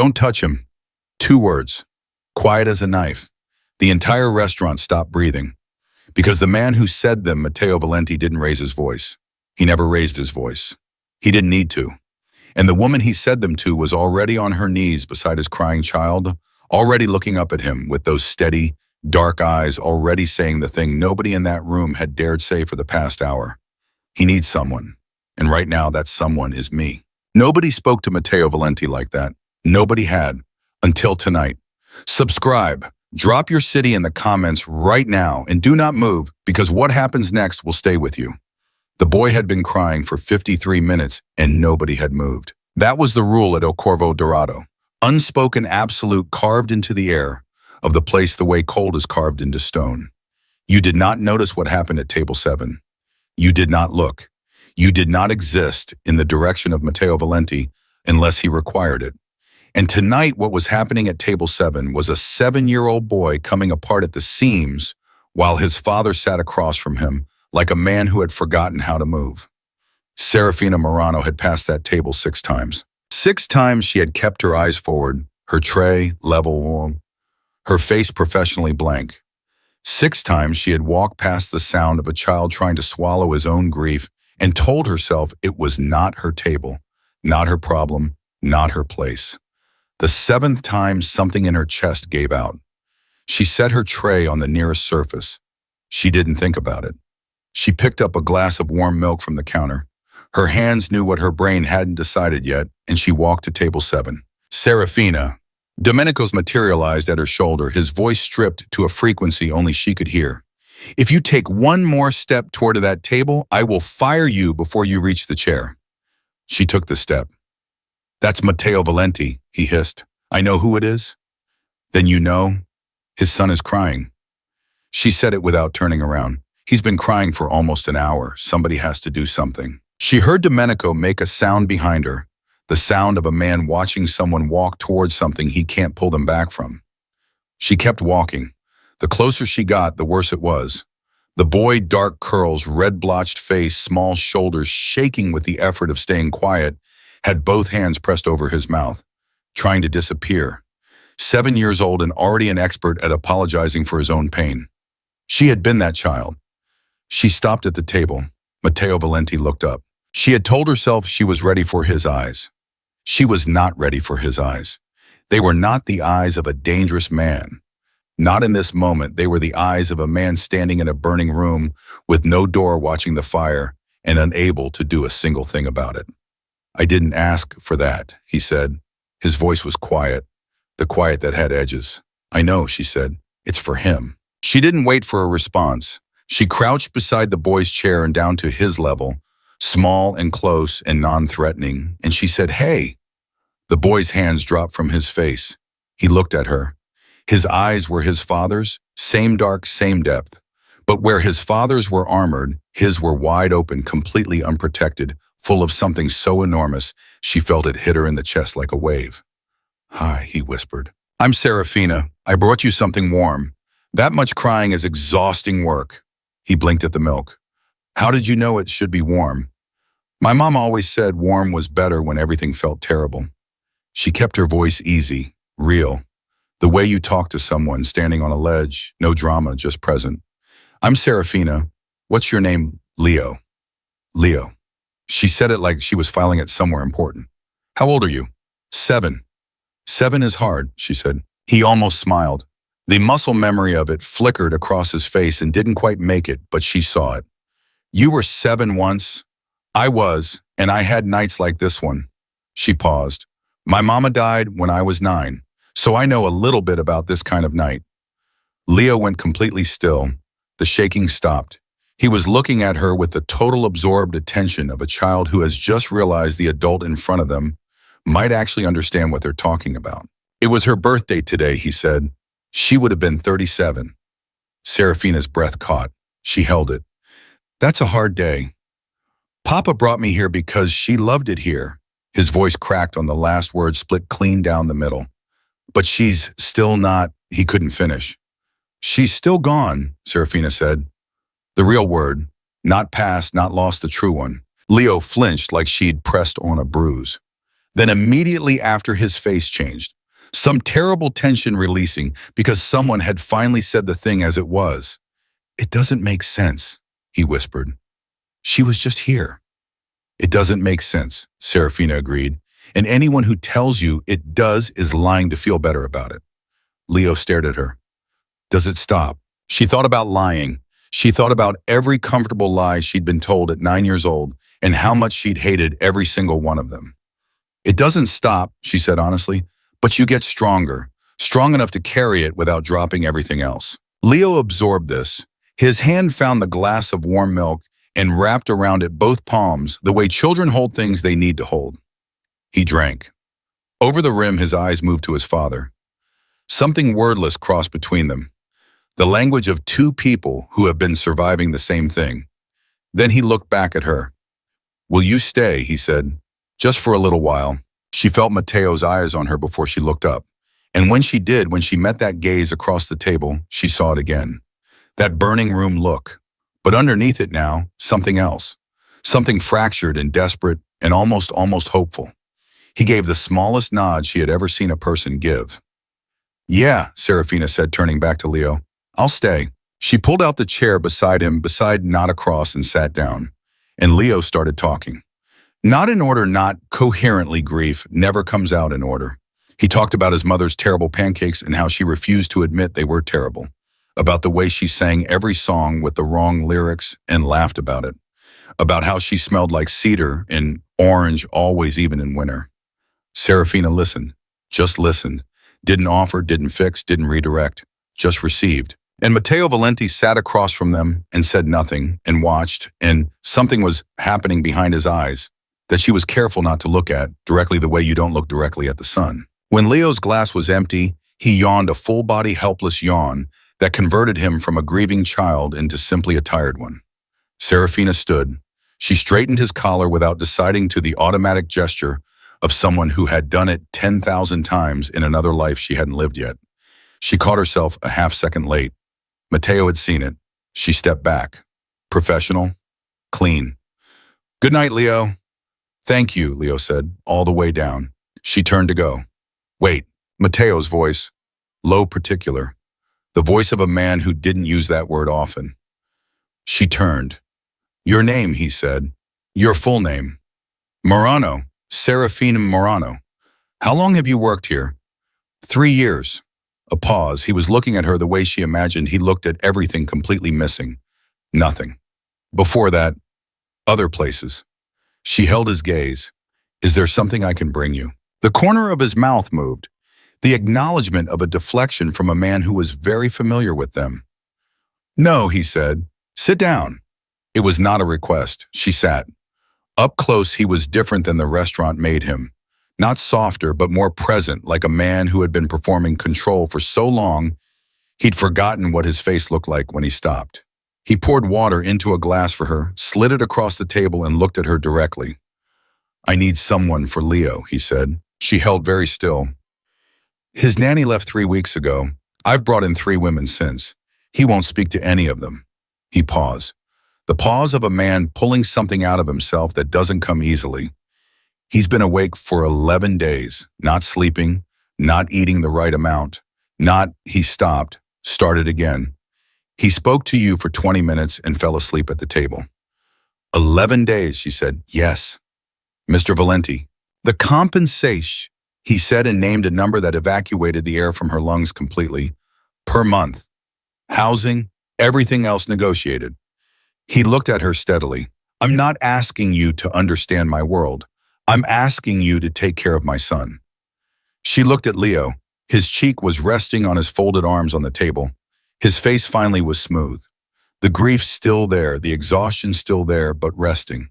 Don't touch him. 2 words. Quiet as a knife. The entire restaurant stopped breathing. Because the man who said them, Matteo Valenti, didn't raise his voice. He never raised his voice. He didn't need to. And the woman he said them to was already on her knees beside his crying child, already looking up at him with those steady, dark eyes, already saying the thing nobody in that room had dared say for the past hour. He needs someone. And right now, that someone is me. Nobody spoke to Matteo Valenti like that. Nobody had. Until tonight. Subscribe. Drop your city in the comments right now and do not move, because what happens next will stay with you. The boy had been crying for 53 minutes and nobody had moved. That was the rule at Il Corvo Dorato. Unspoken absolute carved into the air of the place the way cold is carved into stone. You did not notice what happened at table 7. You did not look. You did not exist in the direction of Matteo Valenti unless he required it. And tonight what was happening at table 7 was a 7-year-old boy coming apart at the seams while his father sat across from him like a man who had forgotten how to move. Serafina Morano had passed that table 6 times. 6 times she had kept her eyes forward, her tray level, her face professionally blank. 6 times she had walked past the sound of a child trying to swallow his own grief and told herself it was not her table, not her problem, not her place. The 7th time something in her chest gave out. She set her tray on the nearest surface. She didn't think about it. She picked up a glass of warm milk from the counter. Her hands knew what her brain hadn't decided yet, and she walked to table 7. Serafina. Domenico's materialized at her shoulder, his voice stripped to a frequency only she could hear. If you take one more step toward that table, I will fire you before you reach the chair. She took the step. That's Matteo Valenti, he hissed. I know who it is. Then you know, his son is crying. She said it without turning around. He's been crying for almost an hour. Somebody has to do something. She heard Domenico make a sound behind her, the sound of a man watching someone walk towards something he can't pull them back from. She kept walking. The closer she got, the worse it was. The boy, dark curls, red-blotched face, small shoulders, shaking with the effort of staying quiet, had both hands pressed over his mouth, trying to disappear. 7 years old and already an expert at apologizing for his own pain. She had been that child. She stopped at the table. Matteo Valenti looked up. She had told herself she was ready for his eyes. She was not ready for his eyes. They were not the eyes of a dangerous man. Not in this moment. They were the eyes of a man standing in a burning room with no door watching the fire and unable to do a single thing about it. I didn't ask for that, he said. His voice was quiet, the quiet that had edges. I know, she said. It's for him. She didn't wait for a response. She crouched beside the boy's chair and down to his level, small and close and non-threatening, and she said, "Hey." The boy's hands dropped from his face. He looked at her. His eyes were his father's, same dark, same depth. But where his father's were armored, his were wide open, completely unprotected, full of something so enormous, she felt it hit her in the chest like a wave. "Hi," he whispered. "I'm Serafina. I brought you something warm. That much crying is exhausting work." He blinked at the milk. "How did you know it should be warm?" "My mom always said warm was better when everything felt terrible." She kept her voice easy, real. The way you talk to someone standing on a ledge, no drama, just present. "I'm Serafina. What's your name?" "Leo." "Leo." She said it like she was filing it somewhere important. "How old are you?" 7. 7 is hard, she said. He almost smiled. The muscle memory of it flickered across his face and didn't quite make it, but she saw it. "You were 7 once." "I was, and I had nights like this one." She paused. "My mama died when I was 9, so I know a little bit about this kind of night." Leo went completely still. The shaking stopped. He was looking at her with the total absorbed attention of a child who has just realized the adult in front of them might actually understand what they're talking about. "It was her birthday today," he said. "She would have been 37. Serafina's breath caught. She held it. "That's a hard day. Papa brought me here because she loved it here." His voice cracked on the last word, split clean down the middle. "But she's still not," he couldn't finish. "She's still gone," Serafina said. The real word, not past, not lost, the true one. Leo flinched like she'd pressed on a bruise. Then immediately after his face changed, some terrible tension releasing because someone had finally said the thing as it was. "It doesn't make sense," he whispered. "She was just here." "It doesn't make sense," Serafina agreed. "And anyone who tells you it does is lying to feel better about it." Leo stared at her. "Does it stop?" She thought about lying. She thought about every comfortable lie she'd been told at 9 years old and how much she'd hated every single one of them. "It doesn't stop," she said honestly, "but you get stronger, strong enough to carry it without dropping everything else." Leo absorbed this. His hand found the glass of warm milk and wrapped around it both palms the way children hold things they need to hold. He drank. Over the rim, his eyes moved to his father. Something wordless crossed between them, the language of two people who have been surviving the same thing. Then he looked back at her. "Will you stay?" he said. "Just for a little while." She felt Matteo's eyes on her before she looked up. And when she did, when she met that gaze across the table, she saw it again. That burning room look. But underneath it now, something else. Something fractured and desperate and almost hopeful. He gave the smallest nod she had ever seen a person give. "Yeah," Serafina said, turning back to Leo. "I'll stay." She pulled out the chair beside him, not across, and sat down. And Leo started talking. Not in order, not coherently. Grief never comes out in order. He talked about his mother's terrible pancakes and how she refused to admit they were terrible. About the way she sang every song with the wrong lyrics and laughed about it. About how she smelled like cedar and orange always, even in winter. Serafina listened, just listened. Didn't offer, didn't fix, didn't redirect, just received. And Matteo Valenti sat across from them and said nothing and watched, and something was happening behind his eyes that she was careful not to look at, directly the way you don't look directly at the sun. When Leo's glass was empty, he yawned a full-body helpless yawn that converted him from a grieving child into simply a tired one. Serafina stood. She straightened his collar without deciding, to the automatic gesture of someone who had done it 10,000 times in another life she hadn't lived yet. She caught herself a half-second late. Matteo had seen it. She stepped back. Professional, clean. "Good night, Leo." "Thank you," Leo said, all the way down. She turned to go. "Wait," Matteo's voice, low, particular. The voice of a man who didn't use that word often. She turned. "Your name," he said. "Your full name." "Morano, Serafina Morano. How long have you worked here?" 3 years. A pause. He was looking at her the way she imagined he looked at everything, completely missing. Nothing. Before that, other places. She held his gaze. "Is there something I can bring you?" The corner of his mouth moved. The acknowledgement of a deflection from a man who was very familiar with them. "No," he said. "Sit down." It was not a request. She sat. Up close, he was different than the restaurant made him. Not softer, but more present, like a man who had been performing control for so long, he'd forgotten what his face looked like when he stopped. He poured water into a glass for her, slid it across the table, and looked at her directly. "I need someone for Leo," he said. She held very still. "His nanny left 3 weeks ago. I've brought in 3 women since. He won't speak to any of them." He paused. The pause of a man pulling something out of himself that doesn't come easily. "He's been awake for 11 days, not sleeping, not eating the right amount, He stopped, started again. "He spoke to you for 20 minutes and fell asleep at the table." 11 days, she said. "Yes." "Mr. Valenti." "The compensation," he said, and named a number that evacuated the air from her lungs completely. "Per month. Housing, everything else negotiated." He looked at her steadily. "I'm not asking you to understand my world. I'm asking you to take care of my son." She looked at Leo. His cheek was resting on his folded arms on the table. His face finally was smooth. The grief still there, the exhaustion still there, but resting.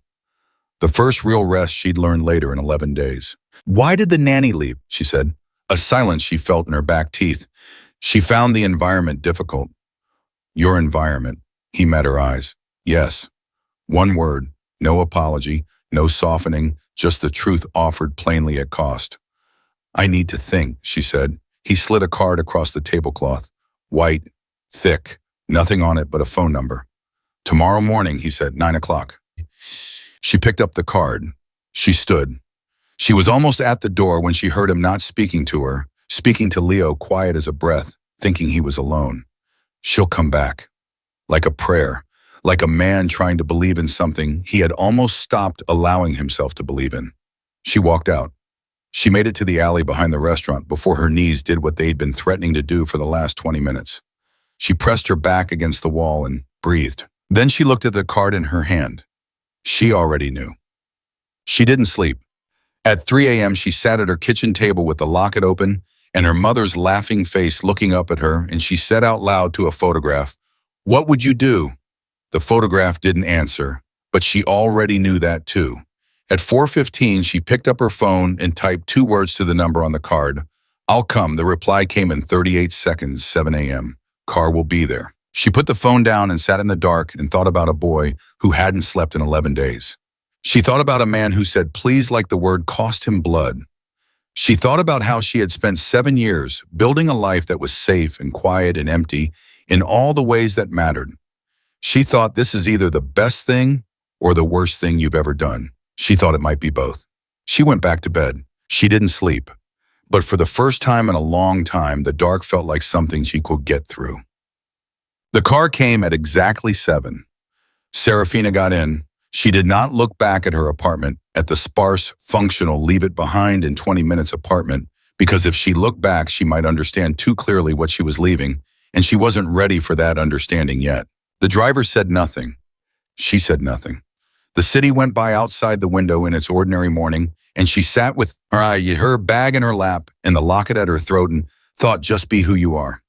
The first real rest she'd learned later in 11 days. "Why did the nanny leave?" she said. A silence she felt in her back teeth. She found the environment difficult. "Your environment." He met her eyes. "Yes." One word, no apology, no softening, just the truth offered plainly at cost. "I need to think," she said. He slid a card across the tablecloth. White, thick, nothing on it but a phone number. "Tomorrow morning," he said, 9 o'clock. She picked up the card. She stood. She was almost at the door when she heard him not speaking to her, speaking to Leo quiet as a breath, thinking he was alone. She'll come back. Like a prayer, like a man trying to believe in something he had almost stopped allowing himself to believe in. She walked out. She made it to the alley behind the restaurant before her knees did what they'd been threatening to do for the last 20 minutes. She pressed her back against the wall and breathed. Then she looked at the card in her hand. She already knew. She didn't sleep. At 3 a.m., she sat at her kitchen table with the locket open and her mother's laughing face looking up at her, and she said out loud to a photograph, "What would you do?" The photograph didn't answer, but she already knew that too. At 4:15, she picked up her phone and typed 2 words to the number on the card. "I'll come." The reply came in 38 seconds, 7 a.m. "Car will be there." She put the phone down and sat in the dark and thought about a boy who hadn't slept in 11 days. She thought about a man who said please like the word cost him blood. She thought about how she had spent 7 years building a life that was safe and quiet and empty in all the ways that mattered. She thought this is either the best thing or the worst thing you've ever done. She thought it might be both. She went back to bed. She didn't sleep. But for the first time in a long time, the dark felt like something she could get through. The car came at exactly 7. Serafina got in. She did not look back at her apartment, at the sparse, functional, leave-it-behind-in-20 minutes apartment, because if she looked back, she might understand too clearly what she was leaving, and she wasn't ready for that understanding yet. The driver said nothing. She said nothing. The city went by outside the window in its ordinary morning, and she sat with her bag in her lap and the locket at her throat and thought, just be who you are.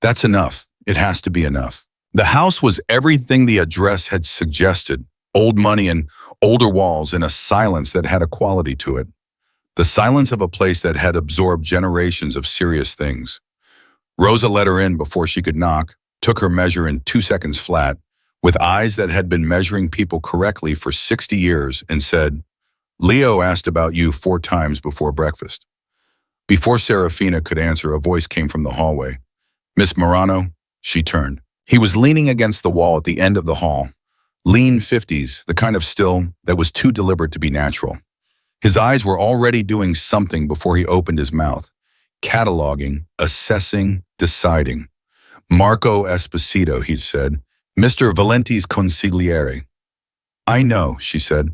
That's enough. It has to be enough. The house was everything the address had suggested. Old money and older walls and a silence that had a quality to it. The silence of a place that had absorbed generations of serious things. Rosa let her in before she could knock, took her measure in 2 seconds flat, with eyes that had been measuring people correctly for 60 years, and said, "Leo asked about you 4 times before breakfast." Before Serafina could answer, a voice came from the hallway. "Miss Morano?" She turned. He was leaning against the wall at the end of the hall. Lean 50s, the kind of still that was too deliberate to be natural. His eyes were already doing something before he opened his mouth. Cataloging, assessing, deciding. "Marco Esposito," he said. "Mr. Valenti's consigliere." "I know," she said.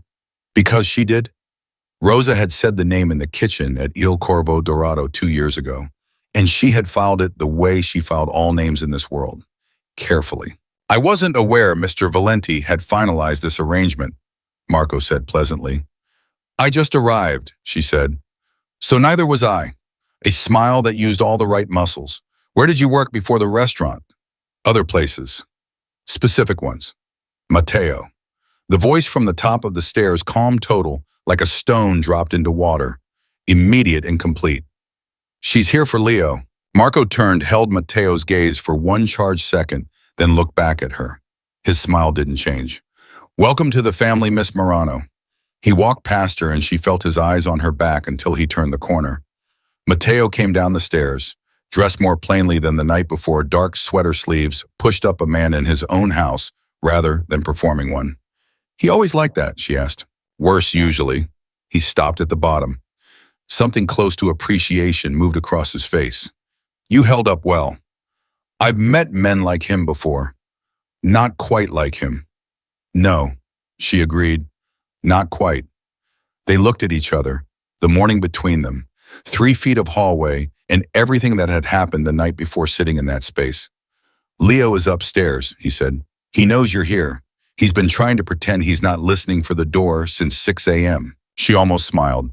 Because she did? Rosa had said the name in the kitchen at Il Corvo Dorato 2 years ago, and she had filed it the way she filed all names in this world. Carefully. "I wasn't aware Mr. Valenti had finalized this arrangement," Marco said pleasantly. "I just arrived," she said. "So neither was I." A smile that used all the right muscles. "Where did you work before the restaurant?" "Other places." "Specific ones." "Matteo." The voice from the top of the stairs, calm total, like a stone dropped into water. Immediate and complete. "She's here for Leo." Marco turned, held Matteo's gaze for 1 charged second, then looked back at her. His smile didn't change. "Welcome to the family, Miss Morano." He walked past her and she felt his eyes on her back until he turned the corner. Matteo came down the stairs, dressed more plainly than the night before, dark sweater sleeves, pushed up a man in his own house rather than performing one. "He always liked that?" she asked. "Worse, usually." He stopped at the bottom. Something close to appreciation moved across his face. "You held up well. I've met men like him before. Not quite like him." "No," she agreed. "Not quite." They looked at each other, the morning between them, 3 feet of hallway, and everything that had happened the night before sitting in that space. "Leo is upstairs," he said. "He knows you're here. He's been trying to pretend he's not listening for the door since 6 a.m. She almost smiled.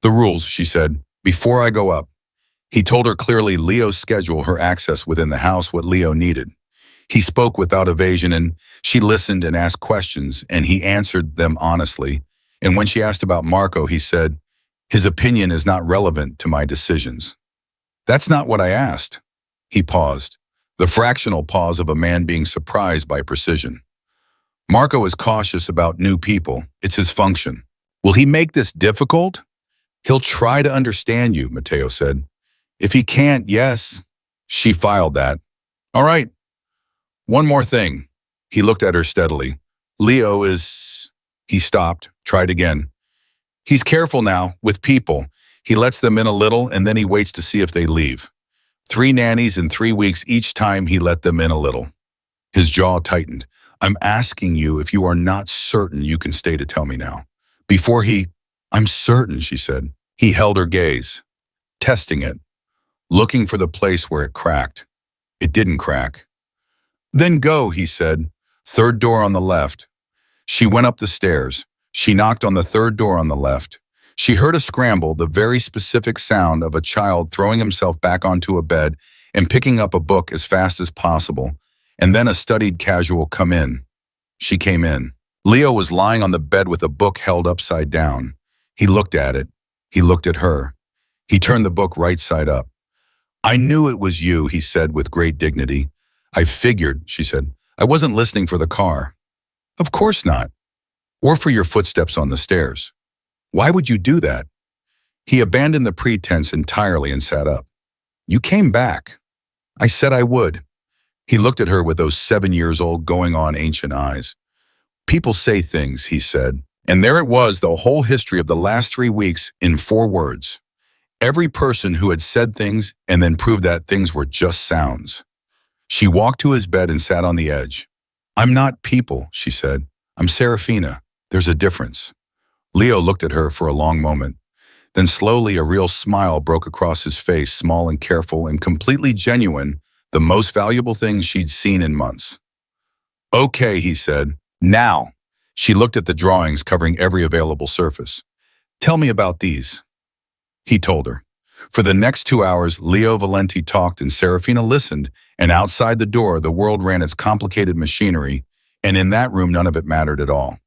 "The rules," she said, "before I go up." He told her clearly Leo's schedule, her access within the house, what Leo needed. He spoke without evasion, and she listened and asked questions, and he answered them honestly. And when she asked about Marco, he said, "His opinion is not relevant to my decisions." "That's not what I asked." He paused, the fractional pause of a man being surprised by precision. "Marco is cautious about new people. It's his function." "Will he make this difficult?" "He'll try to understand you," Matteo said. "If he can't, yes." She filed that. "All right. One more thing." He looked at her steadily. "Leo is..." He stopped, tried again. He's careful now, with people. He lets them in a little and then he waits to see if they leave. 3 nannies in 3 weeks each time he let them in a little. His jaw tightened. I'm asking you if you are not certain you can stay to tell me now. I'm certain, she said. He held her gaze, testing it, looking for the place where it cracked. It didn't crack. Then go, he said. 3rd door on the left. She went up the stairs. She knocked on the 3rd door on the left. She heard a scramble, the very specific sound of a child throwing himself back onto a bed and picking up a book as fast as possible, and then a studied casual come in. She came in. Leo was lying on the bed with a book held upside down. He looked at it. He looked at her. He turned the book right side up. I knew it was you, he said with great dignity. I figured, she said. I wasn't listening for the car. Of course not. Or for your footsteps on the stairs. Why would you do that? He abandoned the pretense entirely and sat up. You came back. I said I would. He looked at her with those 7-years-old going-on ancient eyes. People say things, he said. And there it was, the whole history of the last 3 weeks in 4 words. Every person who had said things and then proved that things were just sounds. She walked to his bed and sat on the edge. I'm not people, she said. I'm Serafina. There's a difference. Leo looked at her for a long moment. Then slowly a real smile broke across his face, small and careful and completely genuine, the most valuable thing she'd seen in months. Okay, he said. Now. She looked at the drawings covering every available surface. Tell me about these. He told her. For the next 2 hours, Leo Valenti talked and Serafina listened, and outside the door, the world ran its complicated machinery, and in that room, none of it mattered at all.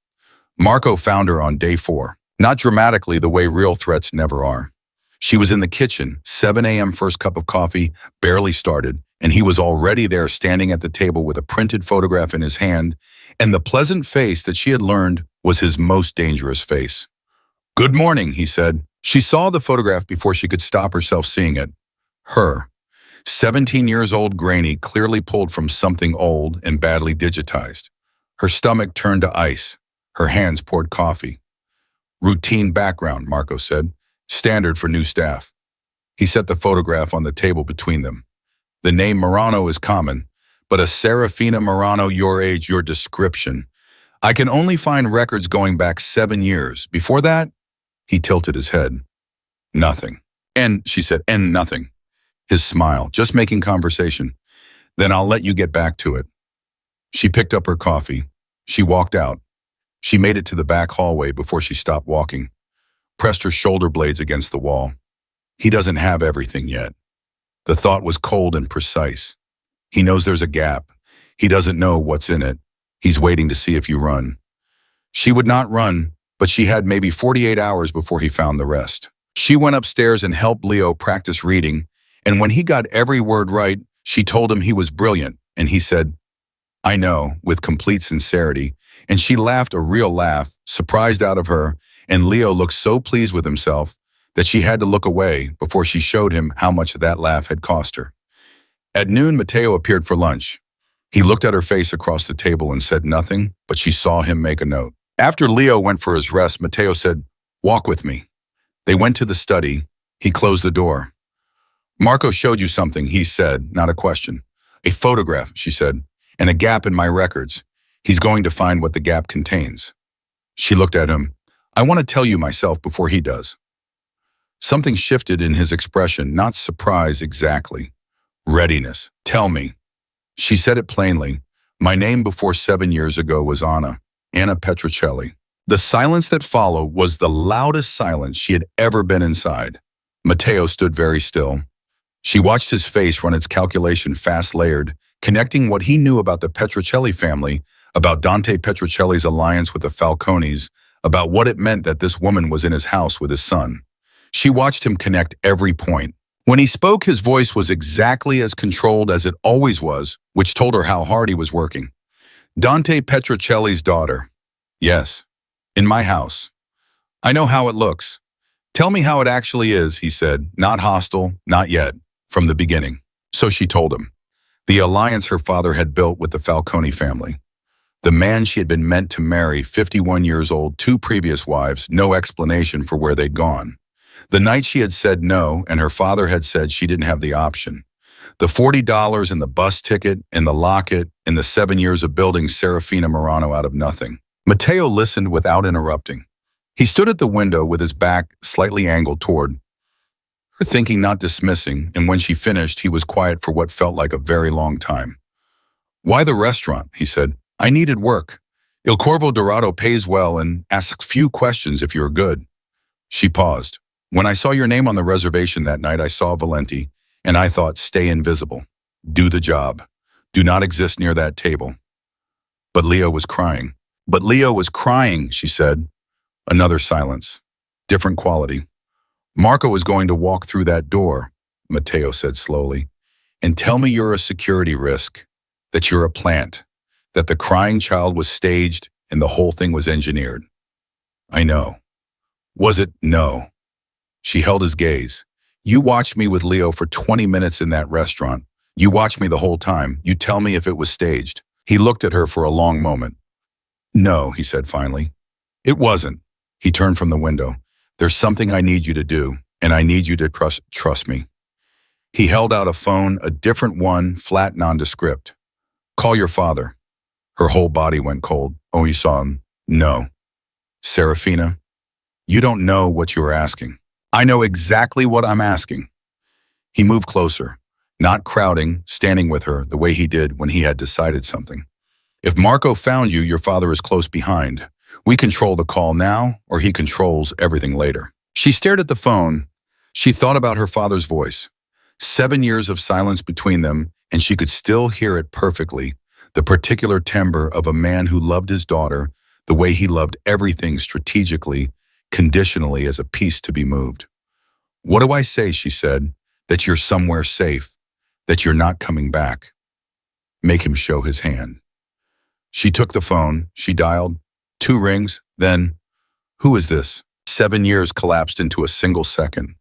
Marco found her on day 4, not dramatically the way real threats never are. She was in the kitchen, 7 a.m. first cup of coffee, barely started, and he was already there standing at the table with a printed photograph in his hand, and the pleasant face that she had learned was his most dangerous face. Good morning, he said. She saw the photograph before she could stop herself seeing it. Her, 17-years-old Granny, clearly pulled from something old and badly digitized. Her stomach turned to ice. Her hands poured coffee. Routine background, Marco said. Standard for new staff. He set the photograph on the table between them. The name Morano is common, but a Serafina Morano your age, your description. I can only find records going back 7 years. Before that, he tilted his head. Nothing. She said, nothing. His smile, just making conversation. Then I'll let you get back to it. She picked up her coffee. She walked out. She made it to the back hallway before she stopped walking, pressed her shoulder blades against the wall. He doesn't have everything yet. The thought was cold and precise. He knows there's a gap. He doesn't know what's in it. He's waiting to see if you run. She would not run, but she had maybe 48 hours before he found the rest. She went upstairs and helped Leo practice reading, and when he got every word right, she told him he was brilliant, and he said, I know, with complete sincerity, and she laughed a real laugh, surprised out of her, and Leo looked so pleased with himself that she had to look away before she showed him how much that laugh had cost her. At noon, Matteo appeared for lunch. He looked at her face across the table and said nothing, but she saw him make a note. After Leo went for his rest, Matteo said, walk with me. They went to the study. He closed the door. Marco showed you something, he said, not a question. A photograph, she said, and a gap in my records. He's going to find what the gap contains. She looked at him. I want to tell you myself before he does. Something shifted in his expression, not surprise exactly. Readiness. Tell me. She said it plainly. My name before 7 years ago was Anna Petrocelli. The silence that followed was the loudest silence she had ever been inside. Matteo stood very still. She watched his face run its calculation fast-layered, connecting what he knew about the Petrocelli family, about Dante Petrocelli's alliance with the Falcones, about what it meant that this woman was in his house with his son. She watched him connect every point. When he spoke, his voice was exactly as controlled as it always was, which told her how hard he was working. Dante Petrocelli's daughter. Yes, in my house. I know how it looks. Tell me how it actually is, he said, not hostile, not yet, from the beginning. So she told him. The alliance her father had built with the Falcone family. The man she had been meant to marry, 51 years old, 2 previous wives, no explanation for where they'd gone. The night she had said no, and her father had said she didn't have the option. The $40 and the bus ticket and the locket and the 7 years of building Serafina Morano out of nothing. Matteo listened without interrupting. He stood at the window with his back slightly angled toward her, thinking, not dismissing, and when she finished, he was quiet for what felt like a very long time. "Why the restaurant?" he said. "I needed work. Il Corvo Dorato pays well and asks few questions if you're good." She paused. "When I saw your name on the reservation that night, I saw Valenti, and I thought, stay invisible. Do the job. Do not exist near that table." But Leo was crying, she said. Another silence. Different quality. "Marco is going to walk through that door," Matteo said slowly, "and tell me you're a security risk, that you're a plant, that the crying child was staged and the whole thing was engineered." "I know." "Was it?" "No." She held his gaze. "You watched me with Leo for 20 minutes in that restaurant. You watched me the whole time. You tell me if it was staged." He looked at her for a long moment. "No," he said finally. "It wasn't." He turned from the window. "There's something I need you to do, and I need you to trust me." He held out a phone, a different one, flat, nondescript. "Call your father." Her whole body went cold. "Oh, you saw him?" "No." "Serafina, you don't know what you are asking." "I know exactly what I'm asking." He moved closer, not crowding, standing with her the way he did when he had decided something. "If Marco found you, your father is close behind. We control the call now, or he controls everything later." She stared at the phone. She thought about her father's voice. 7 years of silence between them, and she could still hear it perfectly, the particular timbre of a man who loved his daughter the way he loved everything strategically, conditionally as a piece to be moved. "What do I say?" she said. "That you're somewhere safe, that you're not coming back." "Make him show his hand." She took the phone. She dialed. 2 rings, then, "Who is this?" 7 years collapsed into a single second.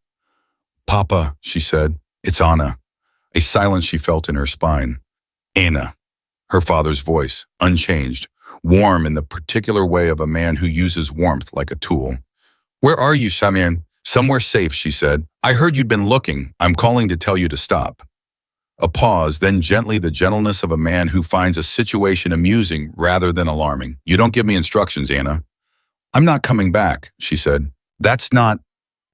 "Papa," she said. "It's Anna." A silence she felt in her spine. "Anna." Her father's voice, unchanged, warm in the particular way of a man who uses warmth like a tool. "Where are you, Samian?" "Somewhere safe," she said. "I heard you'd been looking. I'm calling to tell you to stop." A pause, then gently the gentleness of a man who finds a situation amusing rather than alarming. "You don't give me instructions, Anna." "I'm not coming back," she said.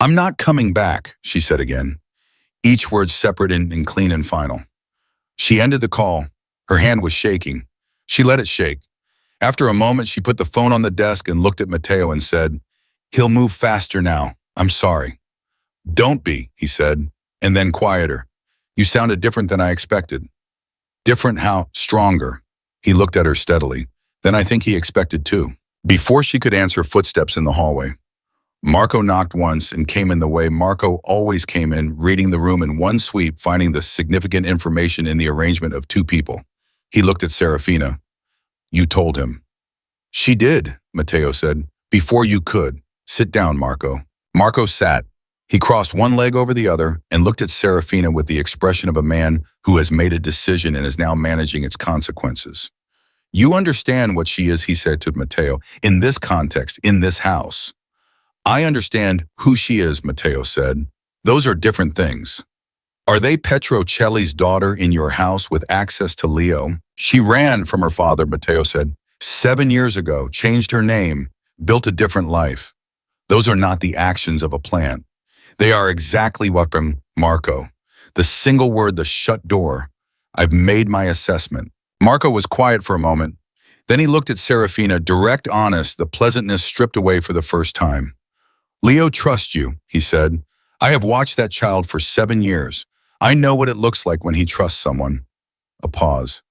"I'm not coming back," she said again. Each word separate and clean and final. She ended the call. Her hand was shaking. She let it shake. After a moment, she put the phone on the desk and looked at Matteo and said, "He'll move faster now. I'm sorry." "Don't be," he said, and then quieter. "You sounded different than I expected." "Different how?" "Stronger." He looked at her steadily. "Then I think he expected too." Before she could answer, footsteps in the hallway. Marco knocked once and came in the way Marco always came in, reading the room in one sweep, finding the significant information in the arrangement of 2 people. He looked at Serafina. "You told him." "She did," Matteo said, "before you could. Sit down, Marco." Marco sat. He crossed one leg over the other and looked at Serafina with the expression of a man who has made a decision and is now managing its consequences. "You understand what she is," he said to Matteo, "in this context, in this house." "I understand who she is," Matteo said. "Those are different things." "Are they Petrocelli's daughter in your house with access to Leo?" "She ran from her father," Matteo said. 7 years ago, changed her name, built a different life. Those are not the actions of a plant. They are exactly what Marco. The single word, the shut door. I've made my assessment. Marco was quiet for a moment. Then he looked at Serafina, direct, honest, the pleasantness stripped away for the first time. "Leo trusts you," he said. "I have watched that child for 7 years. I know what it looks like when he trusts someone." A pause.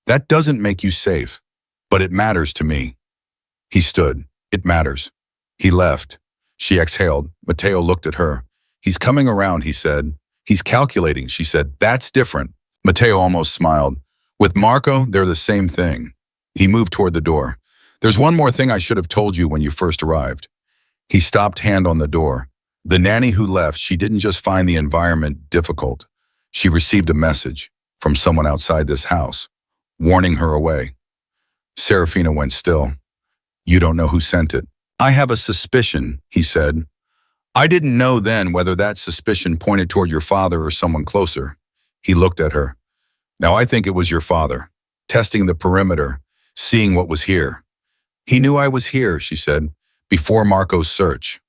"That doesn't make you safe, but it matters to me." He stood. "It matters." He left. She exhaled. Matteo looked at her. "He's coming around," he said. "He's calculating," she said. "That's different." Matteo almost smiled. "With Marco, they're the same thing." He moved toward the door. "There's one more thing I should have told you when you first arrived." He stopped, hand on the door. The nanny who left, she didn't just find the environment difficult. She received a message from someone outside this house, warning her away. Serafina went still. You don't know who sent it. I have a suspicion, he said. I didn't know then whether that suspicion pointed toward your father or someone closer. He looked at her. Now I think it was your father, testing the perimeter, seeing what was here. He knew I was here, she said, before Marco's search.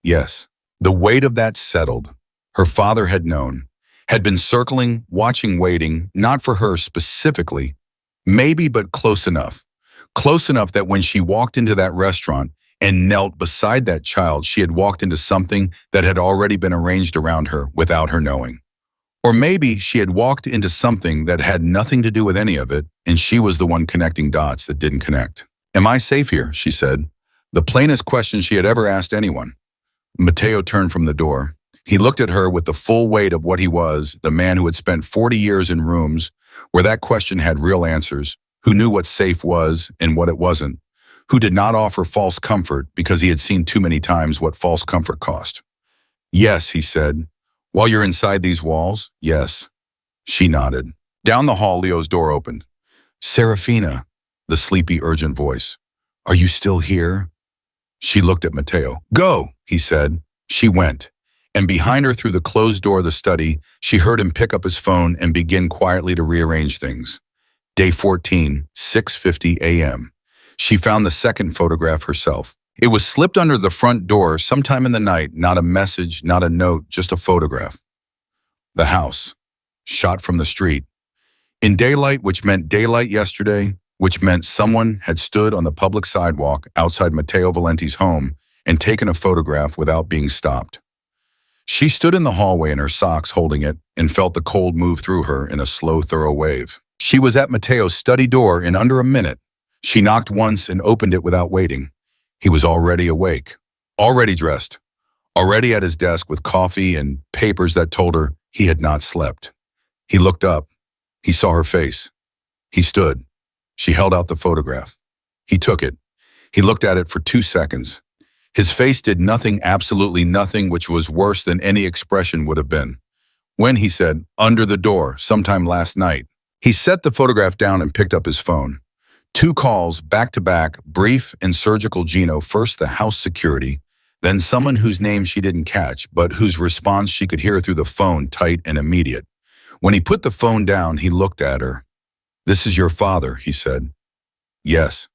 Yes. The weight of that settled. Her father had known, had been circling, watching, waiting, not for her specifically, maybe but close enough. Close enough that when she walked into that restaurant and knelt beside that child, she had walked into something that had already been arranged around her without her knowing. Or maybe she had walked into something that had nothing to do with any of it, and she was the one connecting dots that didn't connect. Am I safe here? She said. The plainest question she had ever asked anyone. Matteo turned from the door. He looked at her with the full weight of what he was, the man who had spent 40 years in rooms where that question had real answers, who knew what safe was and what it wasn't, who did not offer false comfort because he had seen too many times what false comfort cost. Yes, he said. While you're inside these walls, yes. She nodded. Down the hall, Leo's door opened. Serafina, the sleepy, urgent voice. Are you still here? She looked at Matteo. Go, he said. She went. And behind her through the closed door of the study, she heard him pick up his phone and begin quietly to rearrange things. Day 14, 6:50 a.m. She found the second photograph herself. It was slipped under the front door sometime in the night, not a message, not a note, just a photograph. The house, shot from the street. In daylight, which meant daylight yesterday, which meant someone had stood on the public sidewalk outside Matteo Valenti's home and taken a photograph without being stopped. She stood in the hallway in her socks holding it and felt the cold move through her in a slow, thorough wave. She was at Matteo's study door in under a minute. She knocked once and opened it without waiting. He was already awake, already dressed, already at his desk with coffee and papers that told her he had not slept. He looked up. He saw her face. He stood. She held out the photograph. He took it. He looked at it for 2 seconds. His face did nothing, absolutely nothing, which was worse than any expression would have been. When, he said, under the door, sometime last night, he set the photograph down and picked up his phone. 2 calls, back-to-back, brief and surgical Gino, first the house security, then someone whose name she didn't catch, but whose response she could hear through the phone, tight and immediate. When he put the phone down, he looked at her. This is your father, he said. Yes.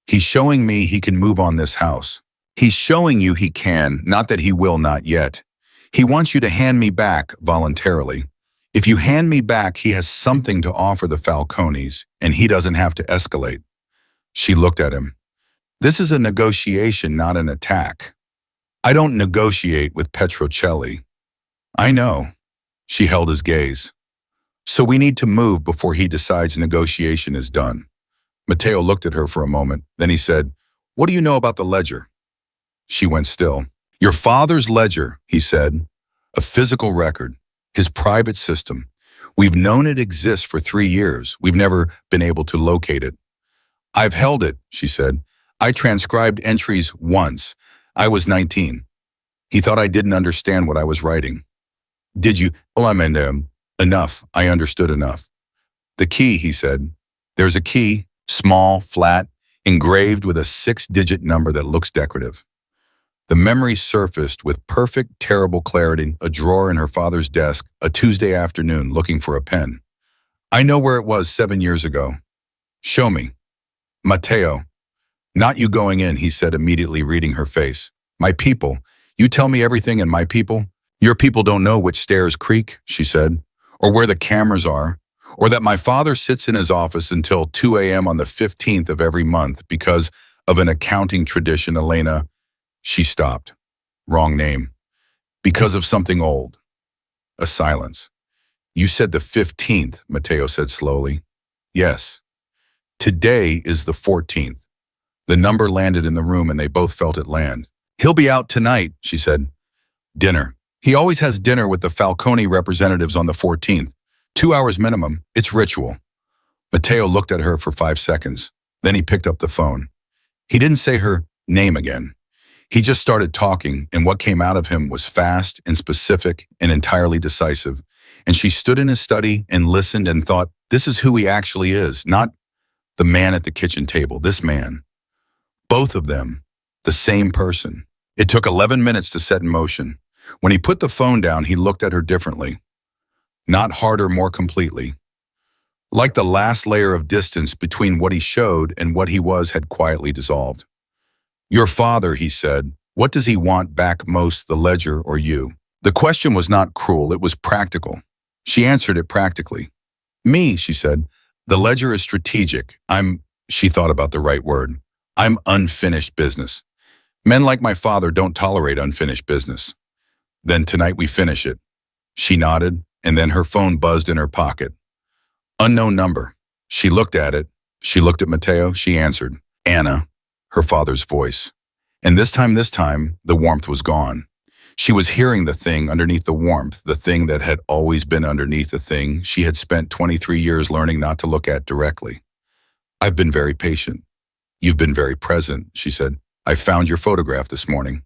He's showing me he can move on this house. He's showing you he can, not that he will not yet. He wants you to hand me back voluntarily. If you hand me back, he has something to offer the Falcones, and he doesn't have to escalate. She looked at him. This is a negotiation, not an attack. I don't negotiate with Petrocelli. I know. She held his gaze. So we need to move before he decides negotiation is done. Matteo looked at her for a moment. Then he said, what do you know about the ledger? She went still. Your father's ledger, he said. A physical record. His private system. We've known it exists for 3 years. We've never been able to locate it. I've held it, she said. I transcribed entries once. I was 19. He thought I didn't understand what I was writing. Did you? Well, I mean, enough. I understood enough. The key, he said. There's a key, small, flat, engraved with a 6-digit number that looks decorative. The memory surfaced with perfect, terrible clarity, a drawer in her father's desk, a Tuesday afternoon looking for a pen. I know where it was 7 years ago. Show me. Matteo. Not you going in, he said, immediately reading her face. My people. You tell me everything and my people? Your people don't know which stairs creak, she said, or where the cameras are, or that my father sits in his office until 2 a.m. on the 15th of every month because of an accounting tradition, Elena. She stopped. Wrong name. Because of something old. A silence. You said the 15th, Matteo said slowly. Yes. Today is the 14th. The number landed in the room and they both felt it land. He'll be out tonight, she said. Dinner. He always has dinner with the Falcone representatives on the 14th. 2 hours minimum. It's ritual. Matteo looked at her for 5 seconds. Then he picked up the phone. He didn't say her name again. He just started talking, and what came out of him was fast and specific and entirely decisive. And she stood in his study and listened and thought, this is who he actually is, not The man at the kitchen table, this man. Both of them, the same person. It took 11 minutes to set in motion. When he put the phone down, he looked at her differently. Not harder, more completely. Like the last layer of distance between what he showed and what he was had quietly dissolved. Your father, he said. What does he want back most, the ledger or you? The question was not cruel, it was practical. She answered it practically. Me, she said. The ledger is strategic. She thought about the right word. I'm unfinished business. Men like my father don't tolerate unfinished business. Then tonight we finish it. She nodded, and then her phone buzzed in her pocket. Unknown number. She looked at it. She looked at Matteo. She answered. Anna, her father's voice. And this time, the warmth was gone. She was hearing the thing underneath the warmth, the thing that had always been underneath the thing she had spent 23 years learning not to look at directly. I've been very patient. You've been very present, she said. I found your photograph this morning.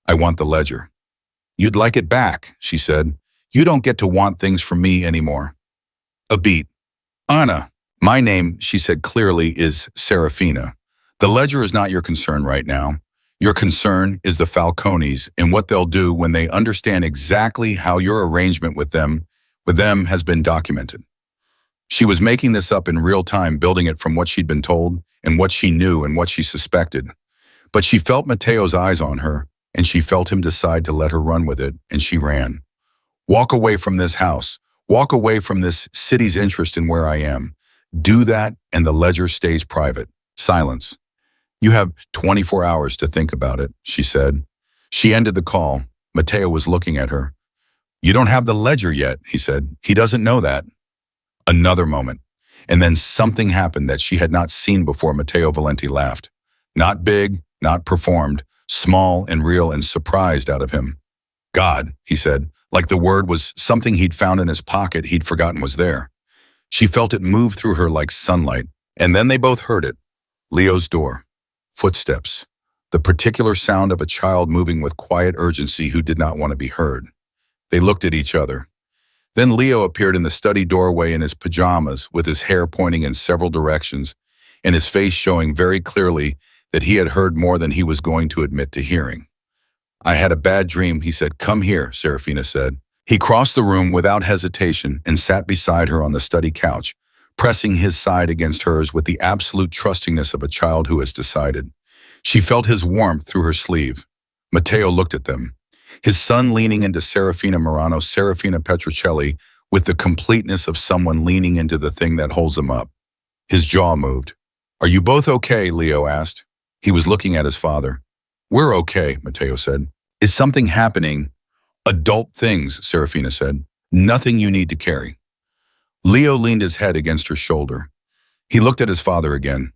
I want the ledger. You'd like it back, she said. You don't get to want things from me anymore. A beat. Anna, my name, she said clearly, is Serafina. The ledger is not your concern right now. Your concern is the Falcones and what they'll do when they understand exactly how your arrangement with them has been documented. She was making this up in real time, building it from what she'd been told and what she knew and what she suspected. But she felt Matteo's eyes on her, and she felt him decide to let her run with it, and she ran. Walk away from this house. Walk away from this city's interest in where I am. Do that, and the ledger stays private. Silence. You have 24 hours to think about it, she said. She ended the call. Matteo was looking at her. You don't have the ledger yet, he said. He doesn't know that. Another moment. And then something happened that she had not seen before. Matteo Valenti laughed. Not big, not performed, small and real and surprised out of him. God, he said, like the word was something he'd found in his pocket he'd forgotten was there. She felt it move through her like sunlight, and then they both heard it. Leo's door. Footsteps. The particular sound of a child moving with quiet urgency who did not want to be heard. They looked at each other. Then Leo appeared in the study doorway in his pajamas, with his hair pointing in several directions, and his face showing very clearly that he had heard more than he was going to admit to hearing. I had a bad dream, he said. Come here, Serafina said. He crossed the room without hesitation and sat beside her on the study couch, pressing his side against hers with the absolute trustingness of a child who has decided. She felt his warmth through her sleeve. Matteo looked at them. His son leaning into Serafina Morano, Serafina Petrocelli, with the completeness of someone leaning into the thing that holds him up. His jaw moved. Are you both okay? Leo asked. He was looking at his father. We're okay, Matteo said. Is something happening? Adult things, Serafina said. Nothing you need to carry. Leo leaned his head against her shoulder. He looked at his father again.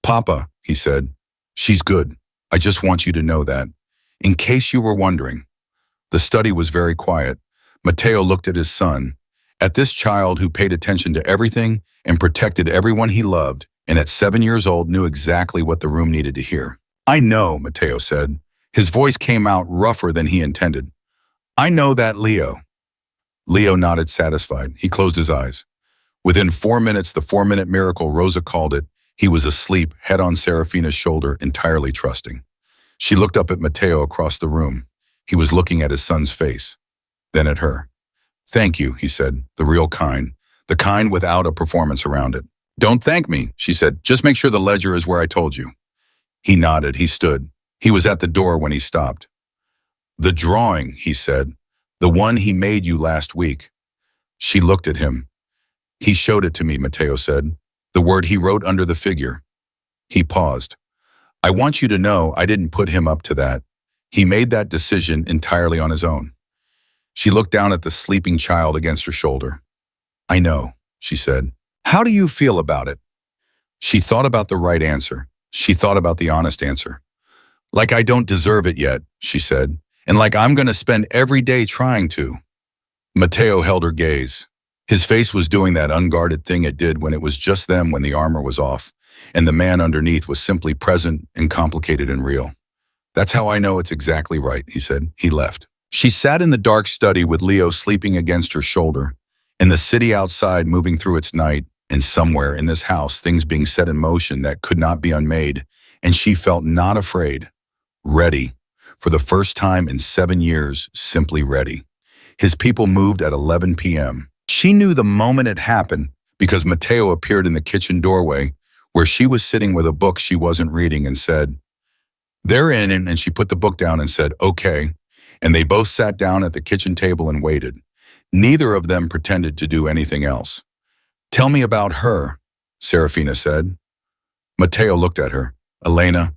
Papa, he said, she's good. I just want you to know that. In case you were wondering. The study was very quiet. Matteo looked at his son, at this child who paid attention to everything and protected everyone he loved, and at 7 years old knew exactly what the room needed to hear. I know, Matteo said. His voice came out rougher than he intended. I know that, Leo. Leo nodded, satisfied. He closed his eyes. Within 4 minutes, the 4-minute miracle Rosa called it, he was asleep, head on Serafina's shoulder, entirely trusting. She looked up at Matteo across the room. He was looking at his son's face, then at her. Thank you, he said, the real kind, the kind without a performance around it. Don't thank me, she said. Just make sure the ledger is where I told you. He nodded. He stood. He was at the door when he stopped. The drawing, he said, the one he made you last week. She looked at him. He showed it to me, Matteo said, the word he wrote under the figure. He paused. I want you to know I didn't put him up to that. He made that decision entirely on his own. She looked down at the sleeping child against her shoulder. I know, she said. How do you feel about it? She thought about the right answer. She thought about the honest answer. Like I don't deserve it yet, she said, and like I'm going to spend every day trying to. Matteo held her gaze. His face was doing that unguarded thing it did when it was just them, when the armor was off, and the man underneath was simply present and complicated and real. That's how I know it's exactly right, he said. He left. She sat in the dark study with Leo sleeping against her shoulder, and the city outside moving through its night, And somewhere in this house, things being set in motion that could not be unmade, and she felt not afraid, ready, for the first time in 7 years, simply ready. His people moved at 11 p.m. She knew the moment it happened because Matteo appeared in the kitchen doorway where she was sitting with a book she wasn't reading and said, "They're in," and she put the book down and said, "Okay." And they both sat down at the kitchen table and waited. Neither of them pretended to do anything else. "Tell me about her," Serafina said. Matteo looked at her. "Elena,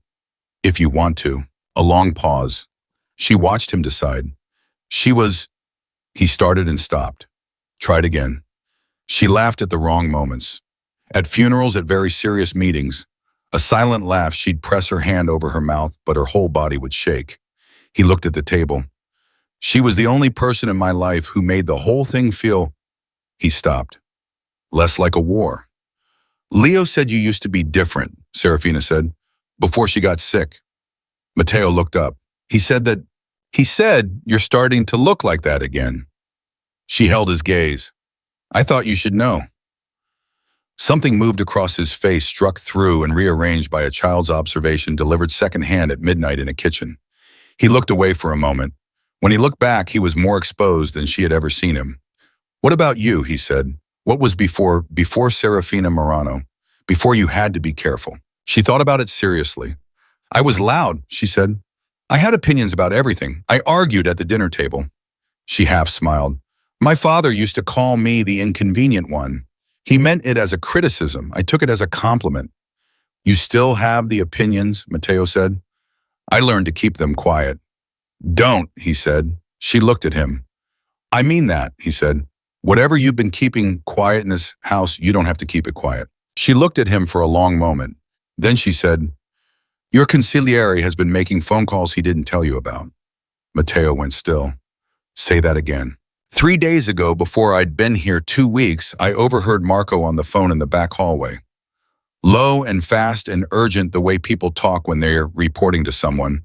if you want to." A long pause. She watched him decide. She was... He started and stopped. Tried again. She laughed at the wrong moments. At funerals, at very serious meetings, a silent laugh, she'd press her hand over her mouth, but her whole body would shake. He looked at the table. "She was the only person in my life who made the whole thing feel..." He stopped. "Less like a war." "Leo said you used to be different," Serafina said, "before she got sick." Matteo looked up. He said you're starting to look like that again." She held his gaze. "I thought you should know." Something moved across his face, struck through and rearranged by a child's observation delivered secondhand at midnight in a kitchen. He looked away for a moment. When he looked back, he was more exposed than she had ever seen him. "What about you?" he said. "What was before Serafina Morano, before you had to be careful?" She thought about it seriously. "I was loud," she said. "I had opinions about everything. I argued at the dinner table." She half smiled. "My father used to call me the inconvenient one. He meant it as a criticism. I took it as a compliment." "You still have the opinions," Matteo said. "I learned to keep them quiet." "Don't," he said. She looked at him. "I mean that," he said. "Whatever you've been keeping quiet in this house, you don't have to keep it quiet." She looked at him for a long moment. Then she said, "Your consigliere has been making phone calls he didn't tell you about." Matteo went still. "Say that again." 3 days ago, before I'd been here 2 weeks, I overheard Marco on the phone in the back hallway. Low and fast and urgent, the way people talk when they're reporting to someone.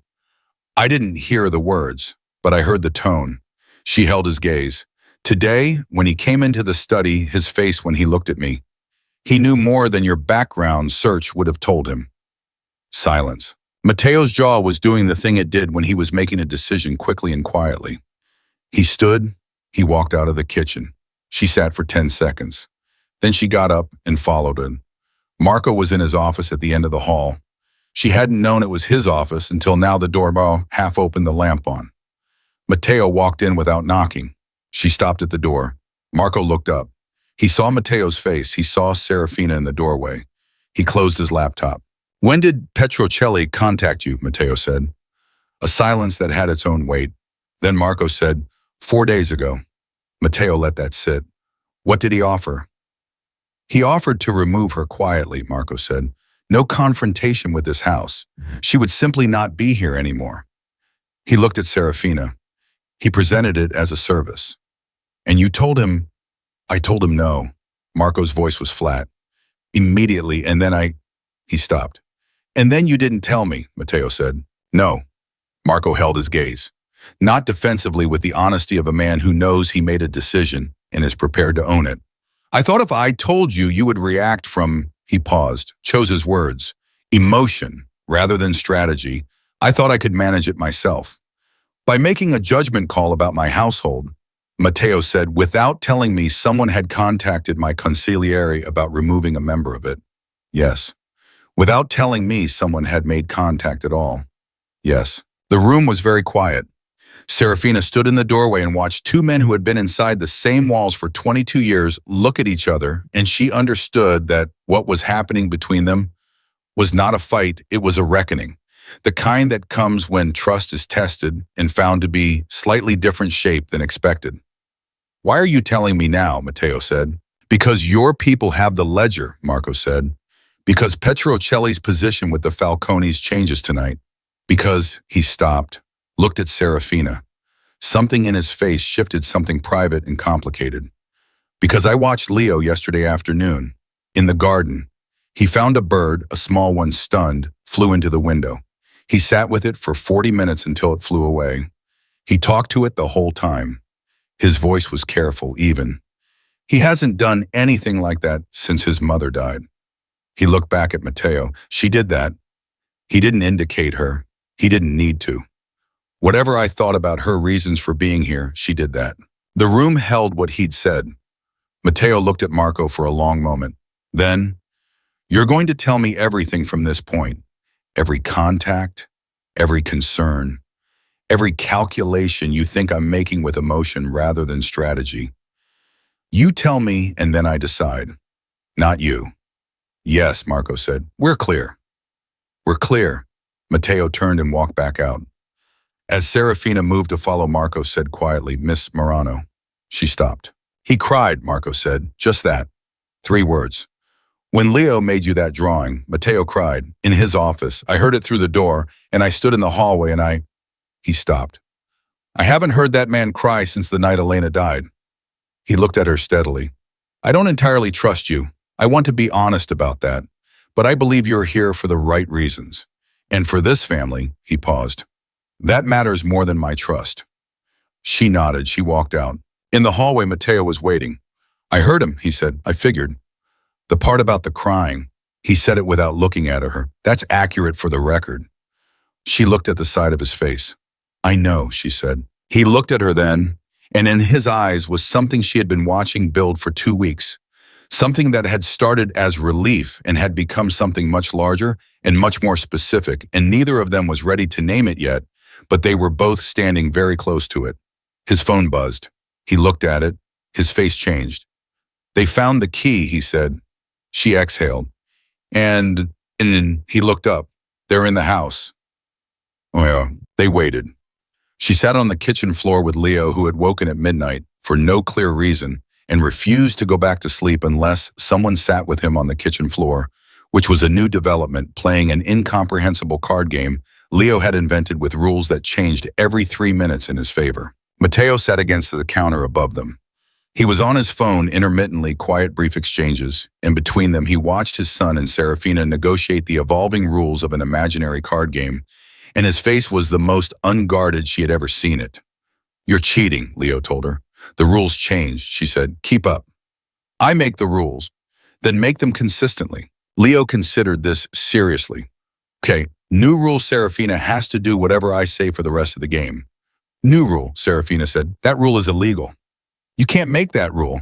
I didn't hear the words, but I heard the tone. She held his gaze. "Today, when he came into the study, his face when he looked at me, he knew more than your background search would have told him." Silence. Matteo's jaw was doing the thing it did when he was making a decision quickly and quietly. He stood. He walked out of the kitchen. She sat for 10 seconds. Then she got up and followed him. Marco was in his office at the end of the hall. She hadn't known it was his office until now the doorbell half opened, the lamp on. Matteo walked in without knocking. She stopped at the door. Marco looked up. He saw Matteo's face. He saw Serafina in the doorway. He closed his laptop. "When did Petrocelli contact you?" Matteo said. A silence that had its own weight. Then Marco said, 4 days ago. Matteo let that sit. "What did he offer?" "He offered to remove her quietly," Marco said. "No confrontation with this house. She would simply not be here anymore." He looked at Serafina. He presented it as a service. "And you told him..." "I told him no." Marco's voice was flat. "Immediately, and then He stopped. "And then you didn't tell me," Matteo said. "No." Marco held his gaze. Not defensively, with the honesty of a man who knows he made a decision and is prepared to own it. "I thought if I told you, you would react from..." He paused, chose his words. "Emotion, rather than strategy. I thought I could manage it myself. By making a judgment call about my household," Matteo said, "without telling me someone had contacted my consigliere about removing a member of it." "Yes." "Without telling me someone had made contact at all." "Yes." The room was very quiet. Serafina stood in the doorway and watched 2 men who had been inside the same walls for 22 years look at each other, and she understood that what was happening between them was not a fight, it was a reckoning. The kind that comes when trust is tested and found to be slightly different shape than expected. "Why are you telling me now?" Matteo said. "Because your people have the ledger," Marco said. "Because Petrocelli's position with the Falcones changes tonight. Because..." He stopped, looked at Serafina. Something in his face shifted, something private and complicated. "Because I watched Leo yesterday afternoon. In the garden. He found a bird, a small one, stunned, flew into the window. He sat with it for 40 minutes until it flew away. He talked to it the whole time. His voice was careful, even. He hasn't done anything like that since his mother died. He looked back at Matteo. She did that. He didn't indicate her. He didn't need to. Whatever I thought about her reasons for being here, she did that. The room held what he'd said. Matteo looked at Marco for a long moment. Then, "You're going to tell me everything from this point. Every contact, every concern, every calculation you think I'm making with emotion rather than strategy. You tell me and then I decide. Not you." "Yes," Marco said. "We're clear." "We're clear." Matteo turned and walked back out. As Serafina moved to follow, Marco said quietly, "Miss Morano." She stopped. "He cried," Marco said. "Just that. 3 words. When Leo made you that drawing, Matteo cried. In his office. I heard it through the door, and I stood in the hallway and I—" He stopped. "I haven't heard that man cry since the night Elena died." He looked at her steadily. "I don't entirely trust you. I want to be honest about that. But I believe you're here for the right reasons. And for this family," he paused, "that matters more than my trust." She nodded. She walked out. In the hallway, Matteo was waiting. "I heard him," he said. "I figured. The part about the crying," he said it without looking at her, "that's accurate for the record." She looked at the side of his face. "I know," she said. He looked at her then, and in his eyes was something she had been watching build for 2 weeks. Something that had started as relief and had become something much larger and much more specific, and neither of them was ready to name it yet, but they were both standing very close to it. His phone buzzed. He looked at it. His face changed. "They found the key," he said. She exhaled. And he looked up. "They're in the house." Well, they waited. She sat on the kitchen floor with Leo, who had woken at midnight for no clear reason and refused to go back to sleep unless someone sat with him on the kitchen floor, which was a new development, playing an incomprehensible card game Leo had invented with rules that changed every 3 minutes in his favor. Matteo sat against the counter above them. He was on his phone, intermittently quiet brief exchanges, and between them he watched his son and Serafina negotiate the evolving rules of an imaginary card game, and his face was the most unguarded she had ever seen it. "You're cheating," Leo told her. "The rules changed," she said. "Keep up." "I make the rules." "Then make them consistently." Leo considered this seriously. "Okay, new rule, Serafina has to do whatever I say for the rest of the game." "New rule," Serafina said. "That rule is illegal." "You can't make that rule."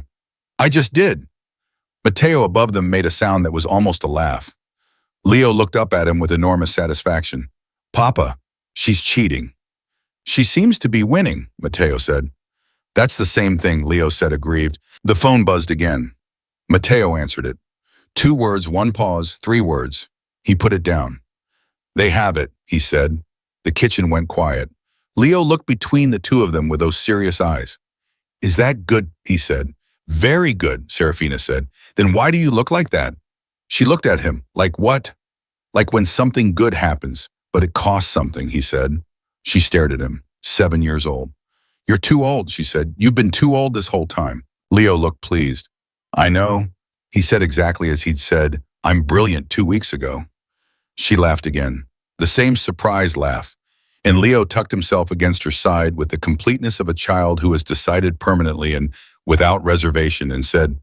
"I just did." Matteo above them made a sound that was almost a laugh. Leo looked up at him with enormous satisfaction. "Papa, she's cheating." "She seems to be winning," Matteo said. "That's the same thing," Leo said, aggrieved. The phone buzzed again. Matteo answered it. 2 words, 1 pause, 3 words. He put it down. "They have it," he said. The kitchen went quiet. Leo looked between the two of them with those serious eyes. "Is that good?" he said. "Very good," Serafina said. "Then why do you look like that?" She looked at him. "Like what?" "Like when something good happens, but it costs something," he said. She stared at him. 7 years old. "You're too old," she said. "You've been too old this whole time." Leo looked pleased. "I know." He said exactly as he'd said, "I'm brilliant 2 weeks ago." She laughed again. The same surprised laugh. And Leo tucked himself against her side with the completeness of a child who has decided permanently and without reservation and said,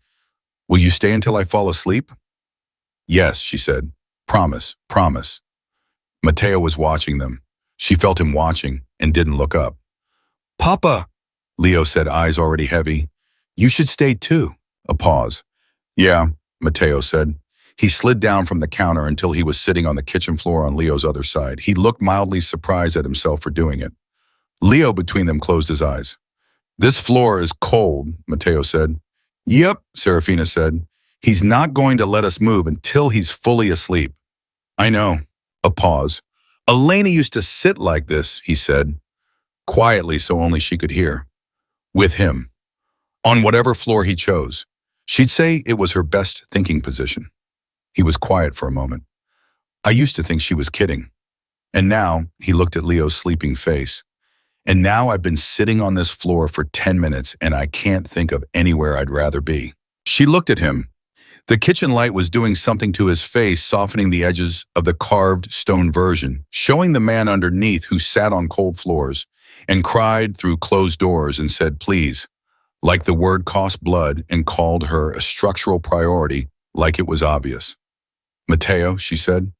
"Will you stay until I fall asleep?" "Yes," she said. "Promise, promise." Matteo was watching them. She felt him watching and didn't look up. "Papa," Leo said, eyes already heavy. "You should stay too." A pause. "Yeah," Matteo said. He slid down from the counter until he was sitting on the kitchen floor on Leo's other side. He looked mildly surprised at himself for doing it. Leo between them closed his eyes. "This floor is cold," Matteo said. "Yep," Serafina said. "He's not going to let us move until he's fully asleep." "I know." A pause. "Elena used to sit like this," he said, quietly so only she could hear. "With him. On whatever floor he chose. She'd say it was her best thinking position." He was quiet for a moment. "I used to think she was kidding. And now," he looked at Leo's sleeping face, "and now I've been sitting on this floor for 10 minutes and I can't think of anywhere I'd rather be." She looked at him. The kitchen light was doing something to his face, softening the edges of the carved stone version, showing the man underneath who sat on cold floors and cried through closed doors and said, "Please, like the word cost blood and called her a structural priority, like it was obvious. Matteo, she said.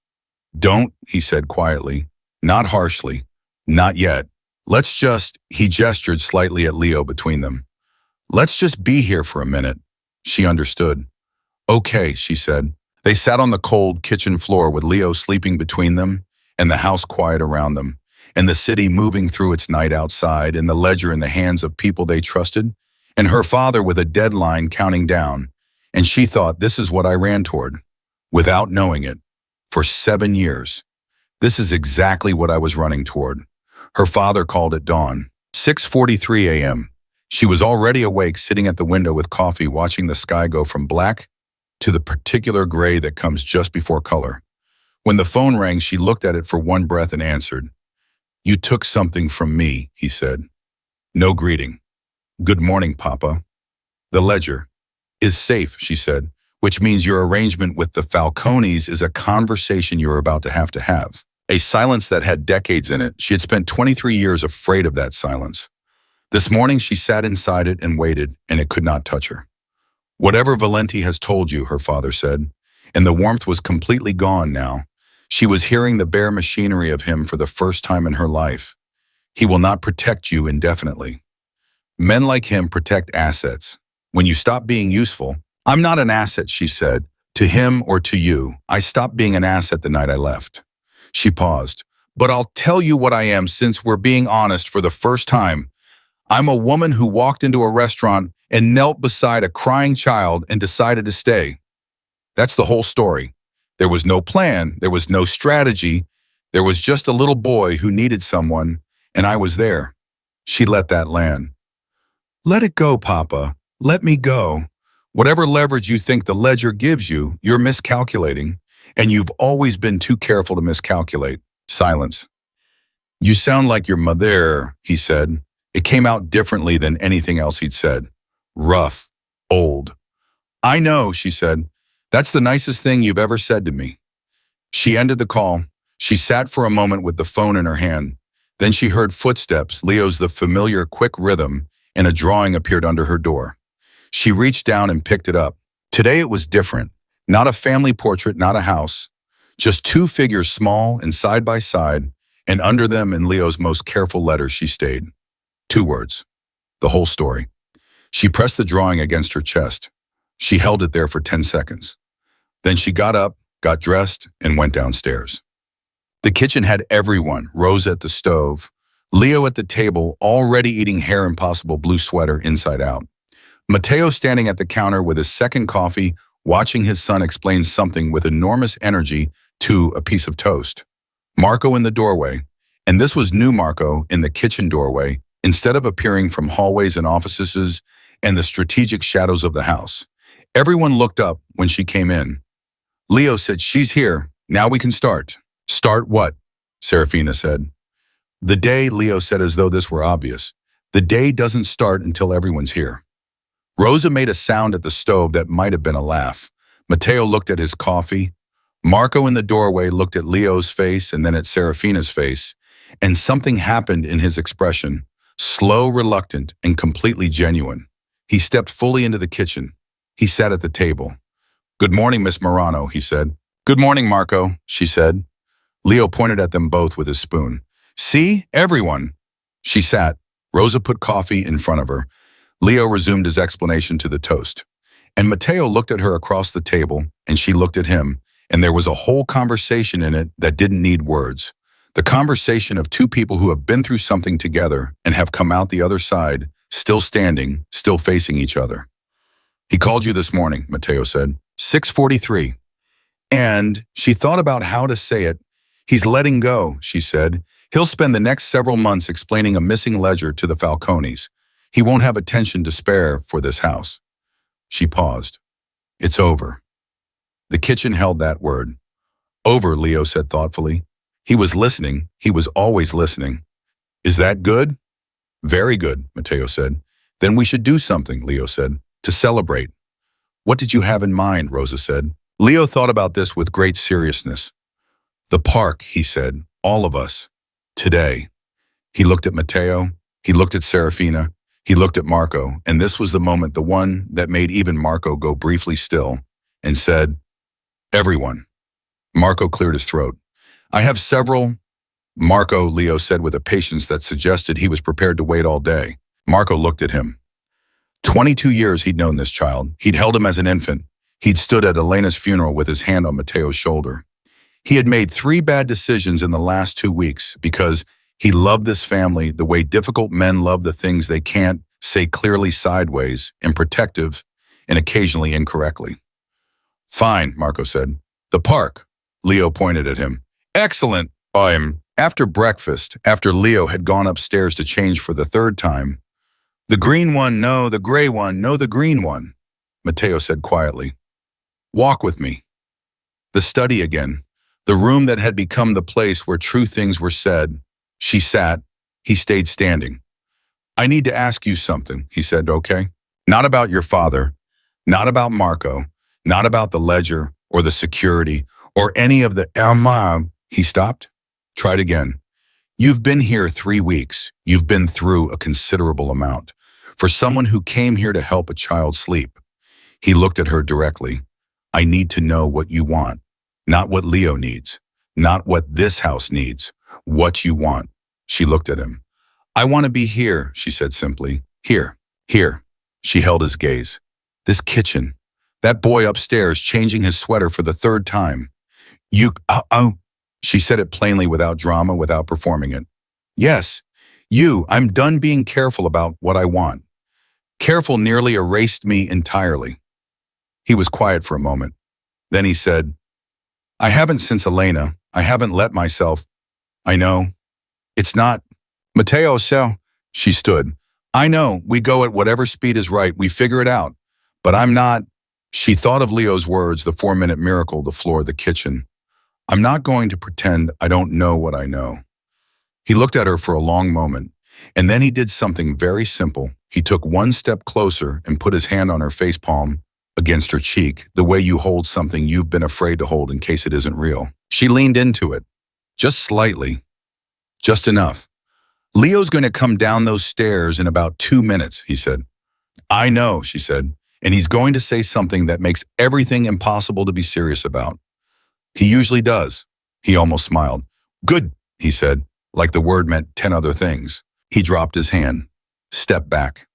Don't, he said quietly, not harshly, not yet. He gestured slightly at Leo between them. Let's just be here for a minute. She understood. Okay, she said. They sat on the cold kitchen floor with Leo sleeping between them and the house quiet around them, and the city moving through its night outside and the ledger in the hands of people they trusted, and her father with a deadline counting down. And she thought, this is what I ran toward, without knowing it, for 7 years. This is exactly what I was running toward. Her father called it dawn. 6:43 a.m. She was already awake, sitting at the window with coffee, watching the sky go from black to the particular gray that comes just before color. When the phone rang, she looked at it for one breath and answered. You took something from me, he said. No greeting. Good morning, Papa. The ledger is safe, she said, which means your arrangement with the Falcones is a conversation you're about to have. A silence that had decades in it. She had spent 23 years afraid of that silence. This morning she sat inside it and waited, and it could not touch her. Whatever Valenti has told you, her father said, and the warmth was completely gone now. She was hearing the bare machinery of him for the first time in her life. He will not protect you indefinitely. Men like him protect assets. When you stop being useful, I'm not an asset, she said, to him or to you. I stopped being an asset the night I left. She paused. But I'll tell you what I am, since we're being honest for the first time. I'm a woman who walked into a restaurant and knelt beside a crying child and decided to stay. That's the whole story. There was no plan, there was no strategy. There was just a little boy who needed someone, and I was there. She let that land. Let it go, Papa. Let me go. Whatever leverage you think the ledger gives you, you're miscalculating, and you've always been too careful to miscalculate. Silence. You sound like your mother, he said. It came out differently than anything else he'd said. Rough. Old. I know, she said. That's the nicest thing you've ever said to me. She ended the call. She sat for a moment with the phone in her hand. Then she heard footsteps, Leo's the familiar quick rhythm, and a drawing appeared under her door. She reached down and picked it up. Today it was different. Not a family portrait, not a house. Just two figures, small and side by side, and under them in Leo's most careful letters she stayed. 2 words. The whole story. She pressed the drawing against her chest. She held it there for 10 seconds. Then she got up, got dressed, and went downstairs. The kitchen had everyone, Rosa at the stove, Leo at the table, already eating Hair Impossible blue sweater inside out. Matteo standing at the counter with his second coffee, watching his son explain something with enormous energy to a piece of toast. Marco in the doorway, and this was new Marco in the kitchen doorway, instead of appearing from hallways and offices and the strategic shadows of the house. Everyone looked up when she came in. Leo said, she's here. Now we can start. Start what? Serafina said. The day, Leo said as though this were obvious. The day doesn't start until everyone's here. Rosa made a sound at the stove that might have been a laugh. Matteo looked at his coffee. Marco in the doorway looked at Leo's face and then at Serafina's face, and something happened in his expression, slow, reluctant, and completely genuine. He stepped fully into the kitchen. He sat at the table. Good morning, Miss Morano, he said. Good morning, Marco, she said. Leo pointed at them both with his spoon. See, everyone. She sat. Rosa put coffee in front of her. Leo resumed his explanation to the toast. And Matteo looked at her across the table, and she looked at him, and there was a whole conversation in it that didn't need words. The conversation of two people who have been through something together and have come out the other side, still standing, still facing each other. He called you this morning, Matteo said. 6:43. And she thought about how to say it. He's letting go, she said. He'll spend the next several months explaining a missing ledger to the Falcones. He won't have attention to spare for this house. She paused. It's over. The kitchen held that word. Over, Leo said thoughtfully. He was listening. He was always listening. Is that good? Very good, Matteo said. Then we should do something, Leo said, to celebrate. What did you have in mind, Rosa said. Leo thought about this with great seriousness. The park, he said, all of us. Today. He looked at Matteo. He looked at Serafina. He looked at Marco, and this was the moment, the one that made even Marco go briefly still, and said, "Everyone." Marco cleared his throat. "I have several—" Marco, Leo said with a patience that suggested he was prepared to wait all day. Marco looked at him. 22 years he'd known this child. He'd held him as an infant. He'd stood at Elena's funeral with his hand on Matteo's shoulder. He had made 3 bad decisions in the last 2 weeks because he loved this family the way difficult men love the things they can't say clearly, sideways and protective and occasionally incorrectly. "Fine," Marco said. "The park." Leo pointed at him. "Excellent. After breakfast, after Leo had gone upstairs to change for the 3rd time, "The green one, no, the gray one, no, the green one," Matteo said quietly. "Walk with me." The study again, the room that had become the place where true things were said. She sat, he stayed standing. "I need to ask you something," he said, "okay? Not about your father, not about Marco, not about the ledger or the security or any of the He stopped. Tried again. "You've been here 3 weeks. You've been through a considerable amount. For someone who came here to help a child sleep." He looked at her directly. "I need to know what you want. Not what Leo needs. Not what this house needs. What you want." She looked at him. "I want to be here," she said simply. "Here. Here." She held his gaze. "This kitchen. That boy upstairs changing his sweater for the 3rd time. You, She said it plainly, without drama, without performing it. "Yes, you. I'm done being careful about what I want." Careful nearly erased me entirely. He was quiet for a moment. Then he said, "I haven't since Elena. I haven't let myself. I know. It's not." "Matteo, so." She stood. "I know. We go at whatever speed is right. We figure it out. But I'm not." She thought of Leo's words, the 4-minute miracle, the floor, the kitchen. "I'm not going to pretend I don't know what I know." He looked at her for a long moment, and then he did something very simple. He took 1 step closer and put his hand on her face palm against her cheek, the way you hold something you've been afraid to hold in case it isn't real. She leaned into it, just slightly, just enough. "Leo's going to come down those stairs in about 2 minutes, he said. "I know," she said, "and he's going to say something that makes everything impossible to be serious about. He usually does." He almost smiled. "Good," he said, like the word meant 10 other things. He dropped his hand, stepped back.